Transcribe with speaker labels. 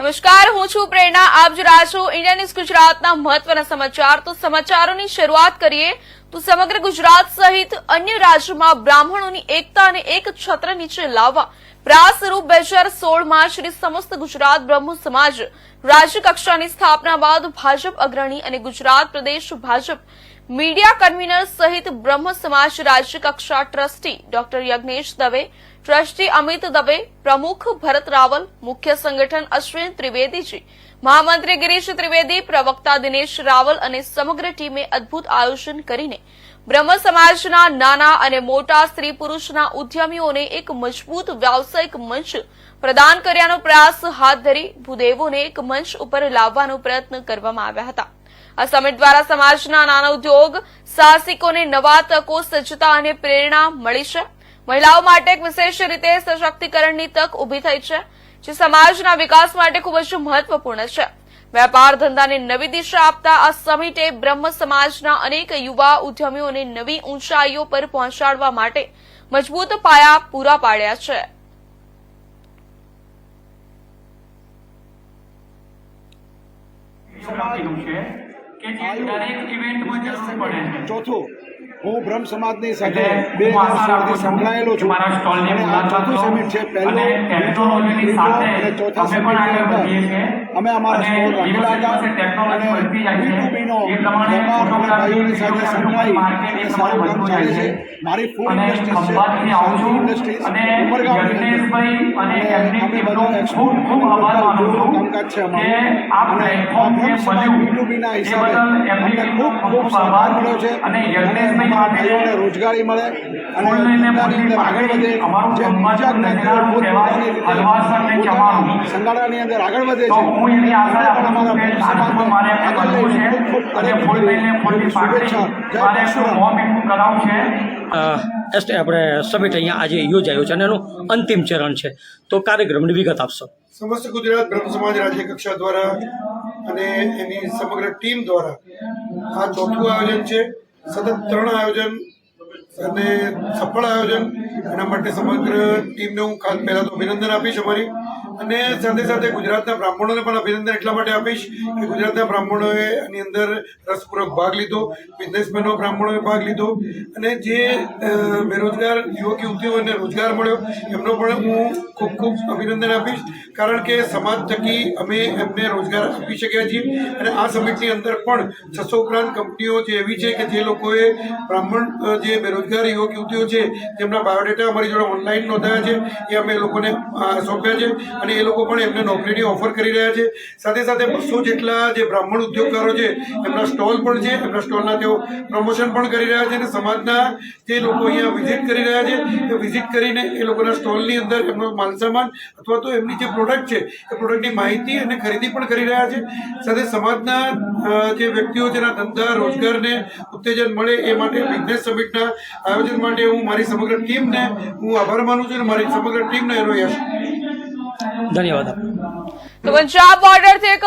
Speaker 1: નમસ્કાર, હું છું પ્રેરણા. આપ જોઈ રહ્યા છો ઇન્ડિયા ન્યૂઝ ગુજરાતના મહત્વના સમાચાર. તો સમાચારોની શરૂઆત કરીએ તો સમગ્ર ગુજરાત સહિત અન્ય રાજ્યોમાં બ્રાહ્મણોની એકતા અને એક છત્ર નીચે લાવવા પ્રયાસરૂપ 2016માં શ્રી સમસ્ત ગુજરાત બ્રહ્મ સમાજ રાજ્ય કક્ષાની સ્થાપના બાદ ભાજપ અગ્રણી અને ગુજરાત પ્રદેશ ભાજપ મીડિયા કન્વીનર સહિત બ્રહ્મ સમાજ રાજ્ય કક્ષા trustee doctor Yagnesh Dave, trustee Amit Dave, પ્રમુખ ભરત રાવલ, મુખ્ય સંગઠન અશ્વિન ત્રિવેદીજી, મહામંત્રી ગિરીશ ત્રિવેદી, પ્રવક્તા દિનેશ રાવલ અને સમગ્ર ટીમે અદભુત આયોજન કરીને બ્રહ્મ સમાજના નાના અને મોટા સ્ત્રી પુરુષના ઉદ્યમીઓને એક મજબૂત વ્યાવસાયિક મંચ પ્રદાન કર્યાનો પ્રયાસ હાથ ધરી ભૂદેવોને એક મંચ ઉપર લાવવાનો પ્રયત્ન કરવામાં આવ્યા હતા. આ સમિટ દ્વારા સમાજના નાના ઉદ્યોગ સાહસિકોને નવા તકો, સજ્જતા અને પ્રેરણા મળી છે. મહિલાઓ માટે એક વિશેષ રીતે સશક્તિકરણની તક ઉભી થઈ છે, જે સમાજના વિકાસ માટે ખૂબ જ મહત્વપૂર્ણ છે. વેપાર ધંધાને નવી દિશા આપતા આ સમિટે બ્રહ્મ સમાજના અનેક યુવા ઉદ્યમીઓને નવી ઊંચાઈઓ પર પહોંચાડવા માટે મજબૂત પાયા પૂરા પાડ્યા છે.
Speaker 2: ચોથું, હું બ્રહ્મ સમાજની સાથે 2016થી સંકળાયેલો છું અને આ ચોથું સમિટ છે. પહેલો, બીજો અને ચોથા સમિટની અંદર અમે અમારા સ્ટોલ રાખેલા હતા અને B2Bનો વેપાર અને ભાઈઓની સાથે સંકળાઈ અને સારું કામ ચાલે છે. મારી ફૂડ ઇન્ડસ્ટ્રીઝ છે, ફૂડ ઇન્ડસ્ટ્રીઝ ઉમરગામની અંદર અને અમે બધા એક્સપોર્ટ અને રોજગારનું કામકાજ છે અમારું. અને આ બ્રહ્મ સમાજ B2Bના હિસાબે અમને ખૂબ સહકાર મળ્યો છે અને અમારા ભાઈઓને રોજગારી મળે અને ધંધાની અંદર આગળ વધે. જે બીજા જ્ઞાતિઓ પોતપોતાની રીતે સંગાડાની અંદર આગળ વધે છે, પણ અમારા બ્રહ્મ સમાજને આગળ લઈને ખૂબ શુભેચ્છા. જય પરશુરામ.
Speaker 3: આપણે સમિટ અહીંયા આજે યોજાયો છે અને એનું અંતિમ ચરણ છે, તો કાર્યક્રમની વિગત આપશો.
Speaker 4: સમસ્ત ગુજરાત બ્રહ્મ સમાજ રાજ્ય કક્ષા દ્વારા અને એની સમગ્ર ટીમ દ્વારા આ ચોથું આયોજન છે. સતત 3 આયોજન અને સફળ આયોજન, એના માટે સમગ્ર ટીમને હું ખાસ પહેલાં તો અભિનંદન આપીશ અમારી, અને સાથે સાથે ગુજરાતના બ્રાહ્મણોને પણ અભિનંદન એટલા માટે આપીશ કે ગુજરાતના બ્રાહ્મણોએ આની અંદર રસપૂર્વક ભાગ લીધો, બિઝનેસમેનો બ્રાહ્મણોએ ભાગ લીધો અને જે બેરોજગાર યુવક યુવતીઓને રોજગાર મળ્યો એમનો પણ હું ખૂબ ખૂબ અભિનંદન આપીશ, કારણ કે સમાજ થકી અમે એમને રોજગાર આપી શક્યા છીએ. અને આ સમિટની અંદર પણ 600 ઉપરાંત કંપનીઓ જે એવી છે કે જે લોકોએ બ્રાહ્મણ જે બેરોજગાર યુવક યુવતીઓ છે તેમના બાયોડેટા અમારી જોડે ઓનલાઈન નોંધાયા છે, એ અમે લોકોને સોંપ્યા છે અને એ લોકો પણ એમને નોકરીની ઓફર કરી રહ્યા છે. સાથે સાથે 200 જેટલા જે બ્રાહ્મણ ઉદ્યોગકારો છે એમના સ્ટોલ પણ છે, એમના સ્ટોલના તેઓ પ્રમોશન પણ કરી રહ્યા છે અને સમાજના જે લોકો અહીંયા વિઝિટ કરી રહ્યા છે એ વિઝિટ કરીને એ લોકોના સ્ટોલની અંદર એમનો માલસામાન અથવા તો એમની જે પ્રોડક્ટ છે એ પ્રોડક્ટની માહિતી અને ખરીદી પણ કરી રહ્યા છે. સાથે સમાજના જે વ્યક્તિઓ જેના ધંધા રોજગારને ઉત્તેજન મળે એ માટે બિઝનેસ સમિટના આયોજન માટે હું મારી સમગ્ર ટીમને હું આભાર માનું છું અને મારી સમગ્ર ટીમને એનો યશ.
Speaker 3: ધન્યવાદ.
Speaker 1: તો પંજાબ બોર્ડરથી એક